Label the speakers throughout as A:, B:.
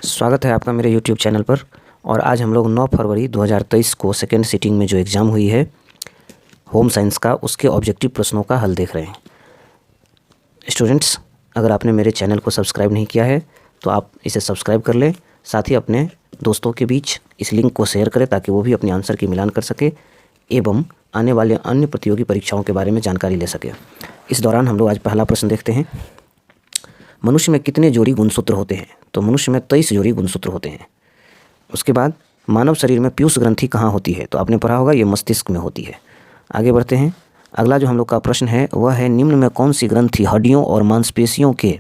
A: स्वागत है आपका मेरे YouTube चैनल पर। और आज हम लोग 9 फरवरी 2023 को सेकेंड सिटिंग में जो एग्ज़ाम हुई है होम साइंस का, उसके ऑब्जेक्टिव प्रश्नों का हल देख रहे हैं। स्टूडेंट्स, अगर आपने मेरे चैनल को सब्सक्राइब नहीं किया है तो आप इसे सब्सक्राइब कर लें। साथ ही अपने दोस्तों के बीच इस लिंक को शेयर करें ताकि वो भी अपने आंसर की मिलान कर सके एवं आने वाले अन्य प्रतियोगी परीक्षाओं के बारे में जानकारी ले सके। इस दौरान हम लोग आज पहला प्रश्न देखते हैं। मनुष्य में कितने जोड़ी गुणसूत्र होते हैं? तो मनुष्य में 23 जोड़ी गुणसूत्र होते हैं। उसके बाद मानव शरीर में पीयूष ग्रंथि कहाँ होती है? तो आपने पढ़ा होगा ये मस्तिष्क में होती है। आगे बढ़ते हैं। अगला जो हम लोग का प्रश्न है वह है, निम्न में कौन सी ग्रंथि हड्डियों और मांसपेशियों के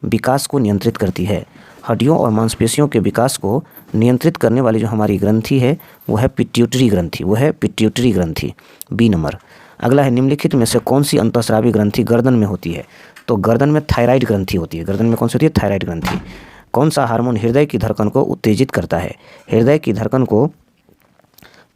A: विकास को नियंत्रित करती है? हड्डियों और मांसपेशियों के विकास को नियंत्रित करने वाली जो हमारी ग्रंथि है वो है पिट्यूटरी ग्रंथि, वो है पिट्यूटरी ग्रंथि, बी नंबर। अगला है, निम्नलिखित में से कौन सी अंतःस्रावी ग्रंथि गर्दन में होती है? तो गर्दन में थायराइड ग्रंथि होती है। गर्दन में कौन सी होती है? थायराइड ग्रंथि। कौन सा हार्मोन हृदय की धड़कन को उत्तेजित करता है? हृदय की धड़कन को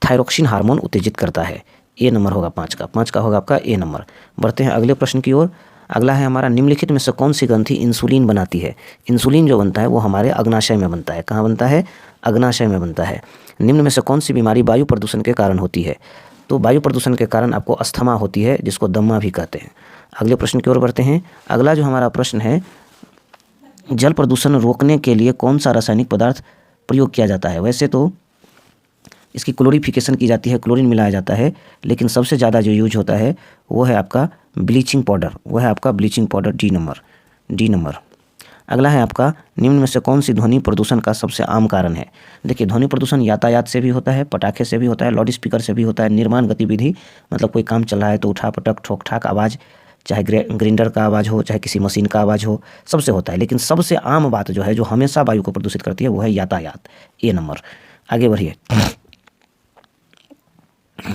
A: थायरोक्सिन हार्मोन उत्तेजित करता है। ए नंबर होगा 5 का। 5 का होगा आपका ए नंबर। बढ़ते हैं अगले प्रश्न की ओर। अगला है हमारा, निम्नलिखित में से कौन सी ग्रंथि इंसुलिन बनाती है? इंसुलिन जो बनता है वो हमारे अग्नाशय में बनता है। कहाँ बनता है? अग्नाशय में बनता है। निम्न में से कौन सी बीमारी वायु प्रदूषण के कारण होती है? तो वायु प्रदूषण के कारण आपको अस्थमा होती है, जिसको दम्मा भी कहते हैं। अगले प्रश्न की ओर बढ़ते हैं। अगला जो हमारा प्रश्न है, जल प्रदूषण रोकने के लिए कौन सा रासायनिक पदार्थ प्रयोग किया जाता है? वैसे तो इसकी क्लोरीफिकेशन की जाती है, क्लोरीन मिलाया जाता है, लेकिन सबसे ज़्यादा जो यूज होता है वो है आपका ब्लीचिंग पाउडर, वो है आपका bleaching powder, D number, D number. अगला है आपका, निम्न में से कौन सी ध्वनि प्रदूषण का सबसे आम कारण है? देखिए, ध्वनि प्रदूषण यातायात से भी होता है, पटाखे से भी होता है, लाउड स्पीकर से भी होता है, निर्माण गतिविधि, मतलब कोई काम चल रहा है तो उठा पटक ठोक ठाक आवाज़, चाहे ग्राइंडर का आवाज़ हो, चाहे किसी मशीन का आवाज़ हो, सबसे होता है। लेकिन सबसे आम बात जो है, जो हमेशा वायु को प्रदूषित करती है, वो है यातायात, ए नंबर। आगे बढ़िए।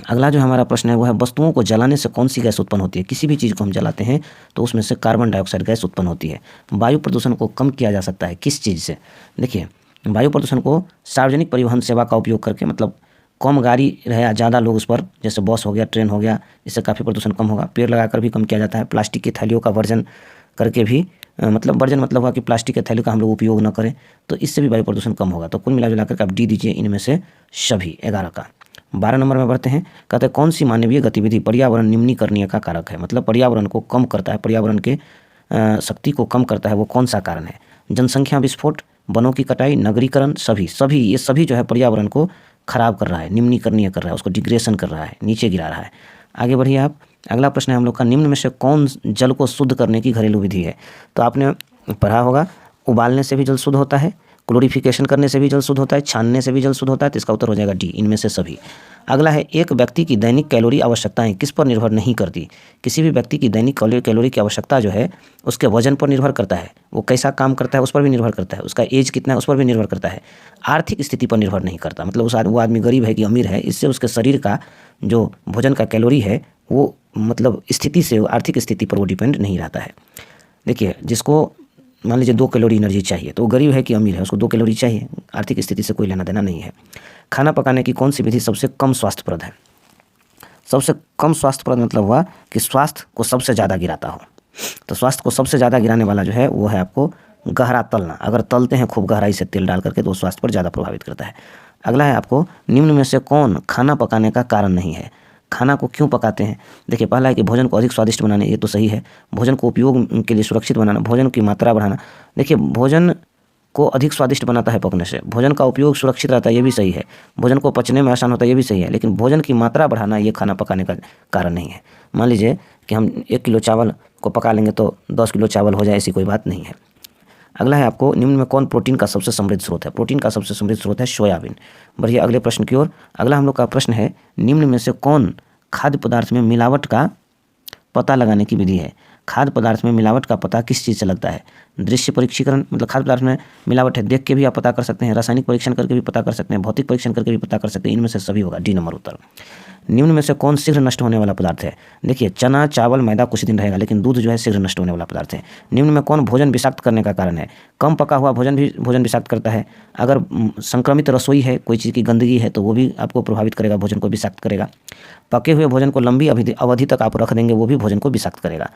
A: अगला जो हमारा प्रश्न है वो है, वस्तुओं को जलाने से कौन सी गैस उत्पन्न होती है? किसी भी चीज़ को हम जलाते हैं तो उसमें से कार्बन डाइऑक्साइड गैस उत्पन्न होती है। वायु प्रदूषण को कम किया जा सकता है किस चीज़ से? देखिए, वायु प्रदूषण को सार्वजनिक परिवहन सेवा का उपयोग करके, मतलब कम गाड़ी रहे या ज़्यादा लोग उस पर, जैसे बस हो गया, ट्रेन हो गया, इससे काफ़ी प्रदूषण कम होगा। पेड़ लगाकर भी कम किया जाता है। प्लास्टिक की थैलियों का वर्जन करके भी, मतलब वर्जन मतलब हुआ कि प्लास्टिक के थैली का हम लोग उपयोग न करें, तो इससे भी वायु प्रदूषण कम होगा। तो कुल मिला कर आप डी दीजिए इनमें से सभी 11 का। 12 नंबर में बढ़ते हैं। कहते हैं, कौन सी मानवीय गतिविधि पर्यावरण निम्नीकरणीय का कारक है? मतलब पर्यावरण को कम करता है, पर्यावरण के शक्ति को कम करता है, वो कौन सा कारण है? जनसंख्या विस्फोट, वनों की कटाई, नगरीकरण, ये सभी जो है पर्यावरण को खराब कर रहा है, निम्नीकरणीय कर रहा है, उसको डिग्रेडेशन कर रहा है, नीचे गिरा रहा है। आगे बढ़िए आप। अगला प्रश्न है हम लोग का, निम्न में से कौन जल को शुद्ध करने की घरेलू विधि है? तो आपने पढ़ा होगा, उबालने से भी जल शुद्ध होता है, क्लोरीफिकेशन करने से भी जल शुद्ध होता है, छानने से भी जल शुद्ध होता है। तो इसका उत्तर हो जाएगा डी, इनमें से सभी। अगला है, एक व्यक्ति की दैनिक कैलोरी आवश्यकताएं किस पर निर्भर नहीं करती? किसी भी व्यक्ति की दैनिक कैलोरी की आवश्यकता जो है उसके वजन पर निर्भर करता है, वो कैसा काम करता है उस पर भी निर्भर करता है, उसका एज कितना है उस पर भी निर्भर करता है, आर्थिक स्थिति पर निर्भर नहीं करता। मतलब वो आदमी गरीब है कि अमीर है, इससे उसके शरीर का जो भोजन का कैलोरी है वो मतलब स्थिति से, आर्थिक स्थिति पर वो डिपेंड नहीं रहता है। देखिए, जिसको मान लीजिए 2 कैलोरी एनर्जी चाहिए, तो वो गरीब है कि अमीर है, उसको 2 कैलोरी चाहिए, आर्थिक स्थिति से कोई लेना देना नहीं है। खाना पकाने की कौन सी विधि सबसे कम स्वास्थ्यप्रद है? सबसे कम स्वास्थ्यप्रद मतलब हुआ कि स्वास्थ्य को सबसे ज़्यादा गिराता हो। तो स्वास्थ्य को सबसे ज़्यादा गिराने वाला जो है वो है आपको गहरा तलना। अगर तलते हैं खूब गहराई से तेल डाल करके तो स्वास्थ्य पर ज़्यादा प्रभावित करता है। अगला है आपको, निम्न में से कौन खाना पकाने का कारण नहीं है? खाना को क्यों पकाते हैं? देखिए, पहला है कि भोजन को अधिक स्वादिष्ट बनाने, ये तो सही है। भोजन को उपयोग के लिए सुरक्षित बनाना, भोजन की मात्रा बढ़ाना। देखिए, भोजन को अधिक स्वादिष्ट बनाता है पकने से, भोजन का उपयोग सुरक्षित रहता है, ये भी सही है। भोजन को पचने में आसान होता है, ये भी सही है। लेकिन भोजन की मात्रा बढ़ाना ये खाना पकाने का कारण नहीं है। मान लीजिए कि हम 1 किलो चावल को पका लेंगे तो 10 किलो चावल हो जाए, ऐसी कोई बात नहीं है। अगला है आपको, निम्न में कौन प्रोटीन का सबसे समृद्ध स्रोत है? प्रोटीन का सबसे समृद्ध स्रोत है सोयाबीन। बढ़िए अगले प्रश्न की ओर। अगला हम लोग का प्रश्न है, निम्न में से कौन खाद्य पदार्थ में मिलावट का पता लगाने की विधि है? खाद्य पदार्थ में मिलावट का पता किस चीज़ से लगता है? दृश्य परीक्षीकरण, मतलब खाद्य पदार्थ में मिलावट है देख के भी आप पता कर सकते हैं, रासायनिक परीक्षण करके भी पता कर सकते हैं, भौतिक परीक्षण करके भी पता कर सकते हैं। इनमें से सभी होगा, डी नंबर उत्तर। निम्न में से कौन शीघ्र नष्ट होने वाला पदार्थ है? देखिए, चना, चावल, मैदा कुछ दिन रहेगा, लेकिन दूध जो है शीघ्र नष्ट होने वाला पदार्थ है। निम्न में कौन भोजन विषाक्त करने का कारण है? कम पका हुआ भोजन भी भोजन विषाक्त करता है। अगर संक्रमित रसोई है, कोई चीज़ की गंदगी है, तो वो भी आपको प्रभावित करेगा, भोजन को विषाक्त करेगा। पके हुए भोजन को लंबी अवधि तक आप रख देंगे, वो भी भोजन को विषाक्त करेगा।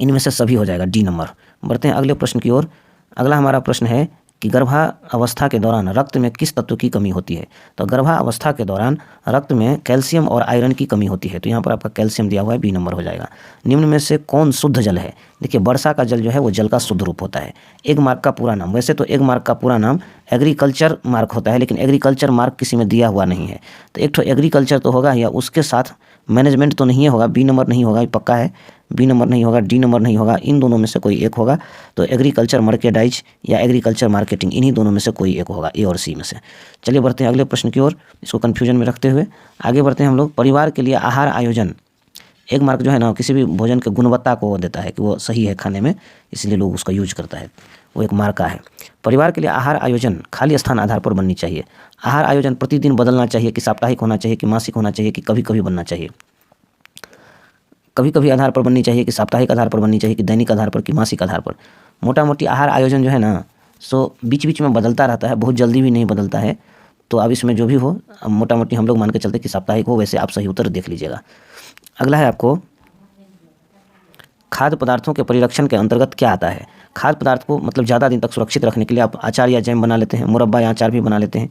A: इनमें से सभी हो जाएगा, डी नंबर। बढ़ते हैं अगले प्रश्न की ओर। अगला हमारा प्रश्न है, कि गर्भावस्था के दौरान रक्त में किस तत्व की कमी होती है। तो गर्भावस्था के दौरान रक्त में कैल्शियम और आयरन की कमी होती है, तो यहाँ पर आपका कैल्शियम दिया हुआ है, बी नंबर हो जाएगा। निम्न में से कौन शुद्ध जल है। देखिए वर्षा का जल जो है वो जल का शुद्ध रूप होता है। एक मार्क का पूरा नाम, वैसे तो एक मार्क का पूरा नाम एग्रीकल्चर मार्क होता है, लेकिन एग्रीकल्चर मार्क किसी में दिया हुआ नहीं है, तो एक तो एग्रीकल्चर तो होगा या उसके साथ मैनेजमेंट तो नहीं होगा, बी नंबर नहीं होगा, पक्का है, बी नंबर नहीं होगा, डी नंबर नहीं होगा, इन दोनों में से कोई एक होगा। तो एग्रीकल्चर मर्केंडाइज या एग्रीकल्चर मार्केटिंग, इन्हीं दोनों में से कोई एक होगा, ए और सी में से। चलिए बढ़ते हैं अगले प्रश्न की ओर, इसको कन्फ्यूजन में रखते हुए आगे बढ़ते हैं हम लोग। परिवार के लिए आहार आयोजन, एक मार्क जो है ना किसी भी भोजन के गुणवत्ता को देता है कि वो सही है खाने में, इसलिए लोग उसका यूज करता है, वो एक मार्क का है। परिवार के लिए आहार आयोजन खाली स्थान आधार पर बननी चाहिए। आहार आयोजन प्रतिदिन बदलना चाहिए कि साप्ताहिक होना चाहिए कि मासिक होना चाहिए कि कभी कभी बनना चाहिए। कभी कभी आधार पर बननी चाहिए कि साप्ताहिक आधार पर बननी चाहिए कि दैनिक आधार पर कि मासिक आधार पर। मोटा मोटी आहार आयोजन जो है ना सो बीच बीच में बदलता रहता है, बहुत जल्दी भी नहीं बदलता है। तो अब इसमें जो भी हो, मोटा मोटी हम लोग मान के चलते कि साप्ताहिक हो, वैसे आप सही उत्तर देख लीजिएगा। अगला है आपको खाद्य पदार्थों के परिरक्षण के अंतर्गत क्या आता है। खाद्य पदार्थ को मतलब ज़्यादा दिन तक सुरक्षित रखने के लिए आप अचार या जैम बना लेते हैं, मुरब्बा या अचार भी बना लेते हैं,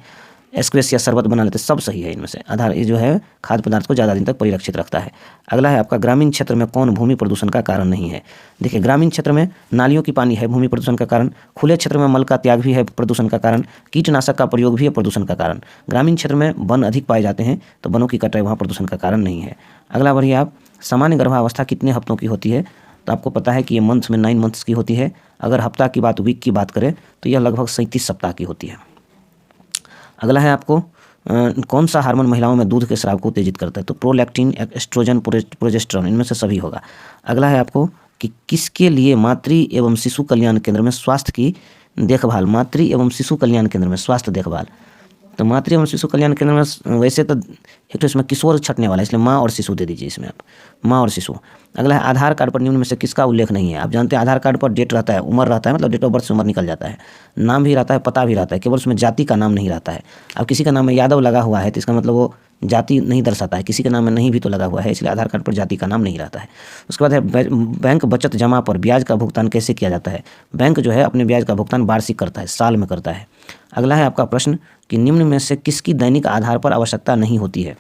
A: स्क्वैश या शरबत बना लेते हैं, सब सही है इनमें से। आधार ये जो है खाद्य पदार्थ को ज़्यादा दिन तक परिरक्षित रखता है। अगला है आपका ग्रामीण क्षेत्र में कौन भूमि प्रदूषण का कारण नहीं है। देखिए ग्रामीण क्षेत्र में नालियों की पानी है भूमि प्रदूषण का कारण, खुले क्षेत्र में मल का त्याग भी है प्रदूषण का कारण, कीटनाशक का प्रयोग भी है प्रदूषण का कारण। ग्रामीण क्षेत्र में वन अधिक पाए जाते हैं तो वनों की कटाई वहाँ प्रदूषण का कारण नहीं है। अगला बढ़िए आप, सामान्य गर्भावस्था कितने हफ्तों की होती है। तो आपको पता है कि ये मंथ्स में 9 मंथ्स की होती है। अगर हफ्ता की बात, वीक की बात करें तो यह लगभग 37 सप्ताह की होती है। अगला है आपको कौन सा हार्मोन महिलाओं में दूध के स्राव को उत्तेजित करता है। तो प्रोलैक्टिन, एस्ट्रोजन, प्रोजेस्टेरोन, इनमें से सभी होगा। अगला है आपको कि किसके लिए मातृ एवं शिशु कल्याण केंद्र में स्वास्थ्य की देखभाल, मातृ एवं शिशु कल्याण केंद्र में स्वास्थ्य देखभाल। तो मातृ एवं शिशु कल्याण केंद्र में वैसे तो एक तो इसमें किशोर छटने वाला है, इसलिए माँ और शिशु दे दीजिए इसमें आप, माँ और शिशु। अगला है आधार कार्ड पर निम्न में से किसका उल्लेख नहीं है। आप जानते हैं आधार कार्ड पर डेट रहता है, उम्र रहता है, मतलब डेट ऑफ बर्थ से उम्र निकल जाता है, नाम भी रहता है, पता भी रहता है, केवल उसमें जाति का नाम नहीं रहता है। अब किसी का नाम में यादव लगा हुआ है तो इसका मतलब वो जाति नहीं दर्शाता है, किसी के नाम में नहीं भी तो लगा हुआ है, इसलिए आधार कार्ड पर जाति का नाम नहीं रहता है। उसके बाद है बैंक बचत जमा पर ब्याज का भुगतान कैसे किया जाता है। बैंक जो है अपने ब्याज का भुगतान वार्षिक करता है, साल में करता है। अगला है आपका प्रश्न कि निम्न में से किसकी दैनिक आधार पर आवश्यकता नहीं होती है।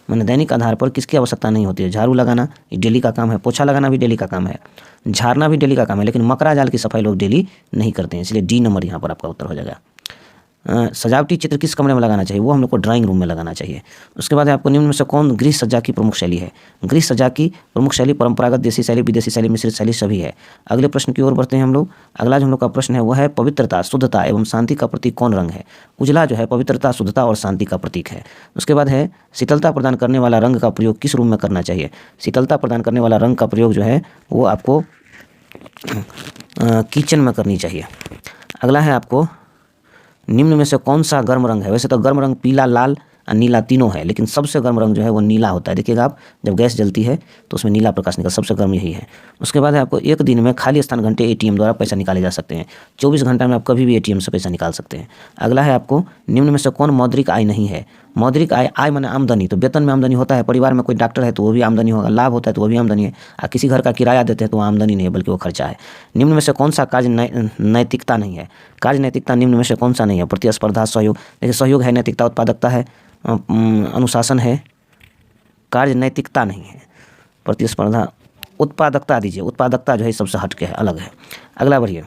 A: मैंने दैनिक आधार पर किसकी आवश्यकता नहीं होती है। झाड़ू लगाना ये डेली का काम है, पोछा लगाना भी डेली का काम है, झाड़ना भी डेली का काम है, लेकिन मकरा जाल की सफाई लोग डेली नहीं करते हैं, इसलिए डी नंबर यहाँ पर आपका उत्तर हो जाएगा। सजावटी चित्र किस कमरे में लगाना चाहिए। वो हम लोग को ड्राइंग रूम में लगाना चाहिए। उसके बाद आपको निम्न में से कौन गृह सज्जा की प्रमुख शैली है। गृह सज्जा की प्रमुख शैली परंपरागत देसी शैली, विदेशी शैली, मिश्रित शैली सभी है। अगले प्रश्न की ओर बढ़ते हैं हम लोग। अगला जो हम लोग का प्रश्न है वह है पवित्रता, शुद्धता एवं शांति का प्रतीक कौन रंग है। उजला जो है पवित्रता, शुद्धता और शांति का प्रतीक है। उसके बाद है शीतलता प्रदान करने वाला रंग का प्रयोग किस रूम में करना चाहिए। शीतलता प्रदान करने वाला रंग का प्रयोग जो है वो आपको किचन में करनी चाहिए। अगला है आपको निम्न में से कौन सा गर्म रंग है। वैसे तो गर्म रंग पीला, लाल और नीला तीनों है, लेकिन सबसे गर्म रंग जो है वो नीला होता है। देखिएगा आप जब गैस जलती है तो उसमें नीला प्रकाश निकल, सबसे गर्म यही है। उसके बाद है आपको एक दिन में खाली स्थान घंटे एटीएम द्वारा पैसा निकाले जा सकते हैं। 24 घंटा में आप कभी भी एटीएम से पैसा निकाल सकते हैं। अगला है आपको निम्न में से कौन मौद्रिक आय नहीं है। मौद्रिक आय, आय माने आमदनी, तो वेतन में आमदनी होता है, परिवार में कोई डॉक्टर है तो वो भी आमदनी होगा, लाभ होता है तो वो भी आमदनी है, और किसी घर का किराया देते हैं तो वो आमदनी नहीं है बल्कि वो खर्चा है। निम्न में से कौन सा कार्य नैतिकता नहीं है। कार्य नैतिकता निम्न में से कौन सा नहीं है। प्रतिस्पर्धा, सहयोग, देखिए सहयोग है, नैतिकता, उत्पादकता है, अनुशासन है, कार्य नैतिकता नहीं है। प्रतिस्पर्धा, उत्पादकता दीजिए, उत्पादकता जो है सबसे हट के है, अलग है। अगला बढ़िए,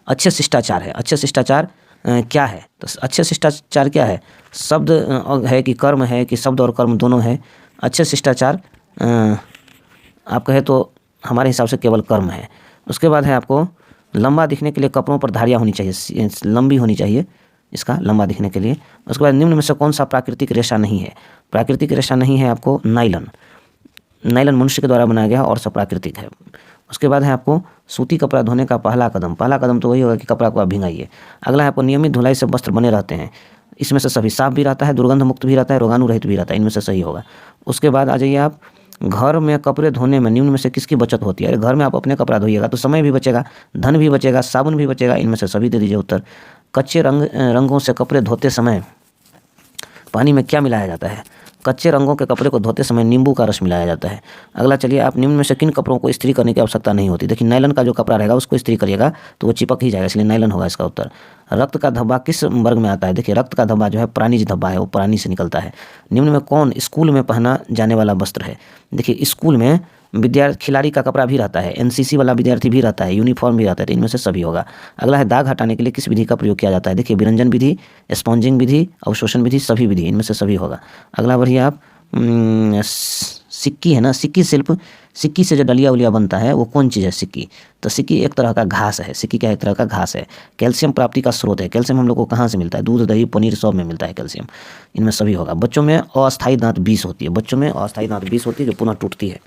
A: अच्छे शिष्टाचार है। अच्छे शिष्टाचार क्या है। तो अच्छे शिष्टाचार क्या है। शब्द है कि कर्म है कि शब्द और कर्म दोनों है। अच्छे शिष्टाचार आप कहे तो हमारे हिसाब से केवल कर्म है। उसके बाद है आपको लंबा दिखने के लिए कपड़ों पर धारियाँ होनी चाहिए, लंबी होनी चाहिए इसका लंबा दिखने के लिए। उसके बाद निम्न में से कौन सा प्राकृतिक रेशा नहीं है। प्राकृतिक रेशा नहीं है आपको नायलन। नायलन मनुष्य के द्वारा बनाया गया और सब प्राकृतिक है। उसके बाद है आपको सूती कपड़ा धोने का पहला कदम। पहला कदम तो वही होगा कि कपड़ा को आप भिंगाइए। अगला है आपको नियमित धुलाई से वस्त्र बने रहते हैं। इसमें से सभी साफ भी रहता है, दुर्गंध मुक्त भी रहता है, रोगाणु रहित भी रहता है, इनमें से सही होगा। उसके बाद आ जाइए आप घर में कपड़े धोने में निम्न में से किसकी बचत होती है। अरे घर में आप अपने कपड़ा धोइएगा तो समय भी बचेगा, धन भी बचेगा, साबुन भी बचेगा, इनमें से सभी दे दीजिए उत्तर। कच्चे रंगों से कपड़े धोते समय पानी में क्या मिलाया जाता है? कच्चे रंगों के कपड़े को धोते समय नींबू का रस मिलाया जाता है। अगला चलिए, आप निम्न में से किन कपड़ों को इस्त्री करने की आवश्यकता नहीं होती? देखिए, नायलॉन का जो कपड़ा रहेगा उसको इस्त्री करिएगा तो वो चिपक ही जाएगा, इसलिए नायलॉन होगा इसका उत्तर। रक्त का धब्बा किस वर्ग में आता है? देखिए, रक्त का धब्बा जो है प्राणिज धब्बा है, वो प्राणी से निकलता है। निम्न में कौन स्कूल में पहना जाने वाला वस्त्र है? देखिए, स्कूल में खिलाड़ी का कपड़ा भी रहता है, एनसीसी वाला विद्यार्थी भी रहता है, यूनिफॉर्म भी रहता है, तो इनमें से सभी होगा। अगला है, दाग हटाने के लिए किस विधि का प्रयोग किया जाता है? देखिए, विरंजन विधि, स्पॉन्जिंग विधि, अवशोषण विधि, सभी विधि, इनमें से सभी होगा। अगला बढ़िए आप, सिक्की है ना, सिक्की शिल्प, सिक्की से जो डलिया उलिया बनता है वो कौन चीज़ है? सिक्की। तो सिक्की एक तरह का घास है, सिक्की क्या एक तरह का घास है। कैल्शियम प्राप्ति का स्रोत है, कैल्शियम हम लोग को कहाँ से मिलता है? दूध, दही, पनीर सब में मिलता है कैल्शियम, इनमें सभी होगा। बच्चों में अस्थायी दांत 20 होती है, बच्चों में अस्थायी दांत 20 होती है जो पुनः टूटती है।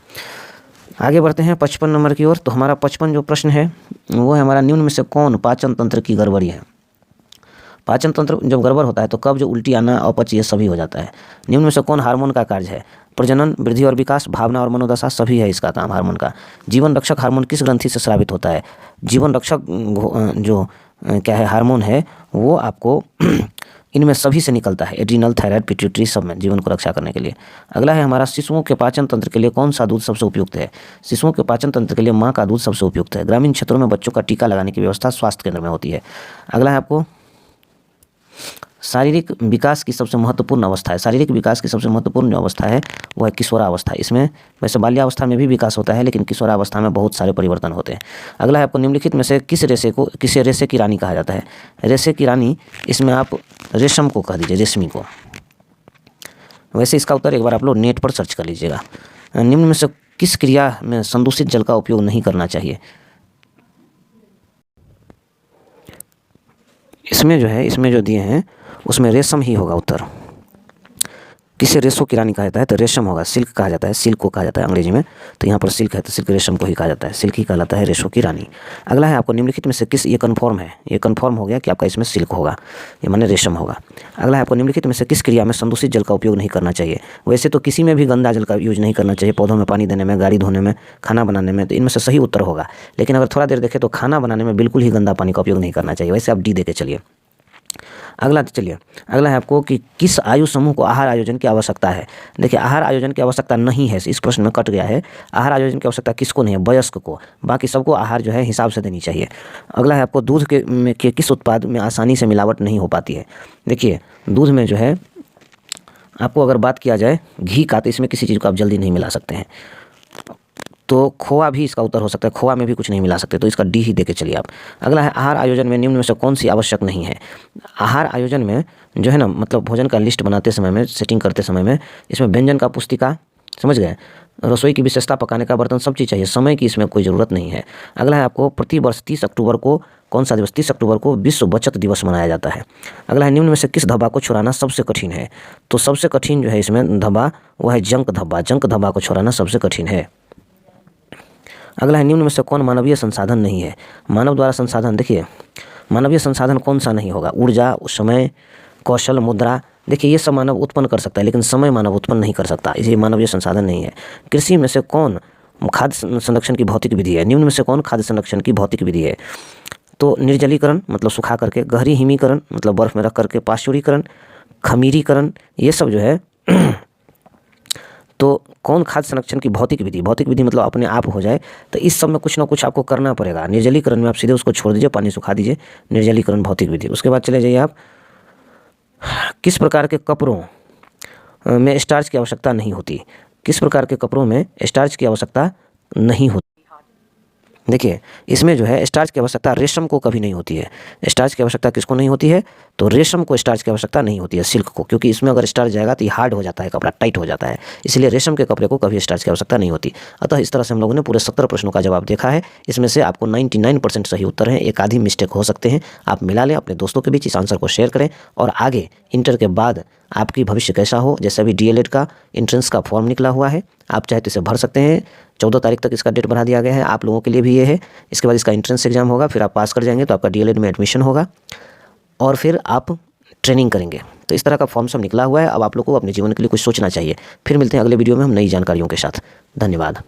A: आगे बढ़ते हैं 55 नंबर की ओर। तो हमारा 55 जो प्रश्न है वो है हमारा, निम्न में से कौन पाचन तंत्र की गड़बड़ी है? पाचन तंत्र जब गड़बड़ होता है तो कब्ज, उल्टी आना, अपच ये सभी हो जाता है। निम्न में से कौन हार्मोन का कार्य है? प्रजनन, वृद्धि और विकास, भावना और मनोदशा, सभी है इसका काम हार्मोन का। जीवन रक्षक हार्मोन किस ग्रंथि से स्रावित होता है? जीवन रक्षक जो क्या है हार्मोन है वो आपको इनमें सभी से निकलता है, एड्रिनल, थायराइड, पिट्यूटरी, सब में जीवन को रक्षा करने के लिए। अगला है हमारा, शिशुओं के पाचन तंत्र के लिए कौन सा दूध सबसे उपयुक्त है? शिशुओं के पाचन तंत्र के लिए माँ का दूध सबसे उपयुक्त है। ग्रामीण क्षेत्रों में बच्चों का टीका लगाने की व्यवस्था स्वास्थ्य केंद्र में होती है। अगला है आपको, शारीरिक विकास की सबसे महत्वपूर्ण अवस्था है। शारीरिक विकास की सबसे महत्वपूर्ण जो अवस्था है वो है किशोरावस्था। इसमें वैसे बाल्यावस्था में भी विकास होता है लेकिन किशोरावस्था में बहुत सारे परिवर्तन होते हैं। अगला है आपको, निम्नलिखित में से किसे रेशे की रानी कहा जाता है? रेशे की रानी, इसमें आप रेशम को कह दीजिए, रेशमी को। वैसे इसका उत्तर एक बार आप लोग नेट पर सर्च कर लीजिएगा। निम्न में से किस क्रिया में संदूषित जल का उपयोग नहीं करना चाहिए? इसमें जो दिए हैं उसमें रेशम ही होगा उत्तर। किसे रेशों की रानी कहा जाता है? तो रेशम होगा, सिल्क कहा जाता है, सिल्क को कहा जाता है अंग्रेजी में। तो यहाँ पर सिल्क है तो सिल्क रेशम को ही कहा जाता है, सिल्क ही कहलाता है रेशों की रानी। अगला है आपको, निम्नलिखित में से किस, ये कन्फर्म है, ये कन्फर्म हो गया कि आपका इसमें सिल्क होगा, ये माने रेशम होगा। अगला है आपको, निम्नलिखित में से किस क्रिया में संदूषित जल का उपयोग नहीं करना चाहिए? वैसे तो किसी में भी गंदा जल का यूज नहीं करना चाहिए, पौधों में पानी देने में, गाड़ी धोने में, खाना बनाने में, तो इनमें से सही उत्तर होगा। लेकिन अगर थोड़ा देर देखें तो खाना बनाने में बिल्कुल ही गंदा पानी का उपयोग नहीं करना चाहिए, वैसे आप डी दे के चलिए। अगला है आपको कि किस आयु समूह को आहार आयोजन की आवश्यकता है? देखिए, आहार आयोजन की आवश्यकता नहीं है, इस प्रश्न में कट गया है। आहार आयोजन की आवश्यकता किसको नहीं है? वयस्क को, बाकी सबको आहार जो है हिसाब से देनी चाहिए। अगला है आपको, दूध के किस उत्पाद में आसानी से मिलावट नहीं हो पाती है? देखिए, दूध में जो है आपको अगर बात किया जाए घी का, तो इसमें किसी चीज़ को आप जल्दी नहीं मिला सकते हैं। तो खोआ भी इसका उत्तर हो सकता है, खोआ में भी कुछ नहीं मिला सकते, तो इसका डी ही देके चलिए आप। अगला है, आहार आयोजन में निम्न में से कौन सी आवश्यक नहीं है? आहार आयोजन में जो है ना, मतलब भोजन का लिस्ट बनाते समय में, सेटिंग करते समय में, इसमें व्यंजन का पुस्तिका, समझ गए, रसोई की विशेषता, पकाने का बर्तन, सब चीज़ चाहिए, समय की इसमें कोई ज़रूरत नहीं है। अगला है आपको, प्रतिवर्ष 30 अक्टूबर को कौन सा दिवस? 30 अक्टूबर को विश्व बचत दिवस मनाया जाता है। अगला है, निम्न में से किस धब्बा को छुड़ाना सबसे कठिन है? तो सबसे कठिन जो है इसमें धब्बा वो है जंक धब्बा, जंक धब्बा को छुड़ाना सबसे कठिन है। अगला है, निम्न में से कौन मानवीय संसाधन नहीं है? मानव द्वारा संसाधन, देखिए मानवीय संसाधन कौन सा नहीं होगा? ऊर्जा, समय, कौशल, मुद्रा, देखिए ये सब मानव उत्पन्न कर सकता है लेकिन समय मानव उत्पन्न नहीं कर सकता, इसलिए मानवीय संसाधन नहीं है। कृषि में से कौन खाद्य संरक्षण की भौतिक विधि है? निम्न में से कौन खाद्य संरक्षण की भौतिक विधि है? तो निर्जलीकरण मतलब सुखा करके, गहरी हिमीकरण मतलब बर्फ में रख करके, पाश्चुरीकरण, खमीरीकरण, ये सब जो है तो कौन खाद्य संरक्षण की भौतिक विधि? भौतिक विधि मतलब अपने आप हो जाए, तो इस सब में कुछ ना कुछ आपको करना पड़ेगा। निर्जलीकरण में आप सीधे उसको छोड़ दीजिए, पानी सुखा दीजिए, निर्जलीकरण भौतिक विधि। उसके बाद चले जाइए आप, किस प्रकार के कपड़ों में स्टार्च की आवश्यकता नहीं होती? किस प्रकार के कपड़ों में स्टार्च की आवश्यकता नहीं होती? देखिए, इसमें जो है स्टार्च की आवश्यकता रेशम को कभी नहीं होती है। स्टार्च की आवश्यकता किसको नहीं होती है? तो रेशम को स्टार्च की आवश्यकता नहीं होती है, सिल्क को, क्योंकि इसमें अगर स्टार्च जाएगा तो ये हार्ड हो जाता है, कपड़ा टाइट हो जाता है, इसलिए रेशम के कपड़े को कभी स्टार्च की आवश्यकता नहीं होती। अतः इस तरह से हम लोगों ने पूरे 17 प्रश्नों का जवाब देखा है। इसमें से आपको 99% सही उत्तर हैं, एक आधी मिस्टेक हो सकते हैं, आप मिला लें, अपने दोस्तों के बीच इस आंसर को शेयर करें और आगे इंटर के बाद आपकी भविष्य कैसा हो, जैसे अभी DLED का एंट्रेंस का फॉर्म निकला हुआ है, आप चाहे तो इसे भर सकते हैं। 14 तारीख तक इसका डेट बढ़ा दिया गया है, आप लोगों के लिए भी ये है। इसके बाद इसका एंट्रेंस एग्जाम होगा, फिर आप पास कर जाएंगे तो आपका DLED में एडमिशन होगा और फिर आप ट्रेनिंग करेंगे। तो इस तरह का फॉर्म सब निकला हुआ है। अब आप लोग को अपने जीवन के लिए कुछ सोचना चाहिए। फिर मिलते हैं अगले वीडियो में हम नई जानकारियों के साथ। धन्यवाद।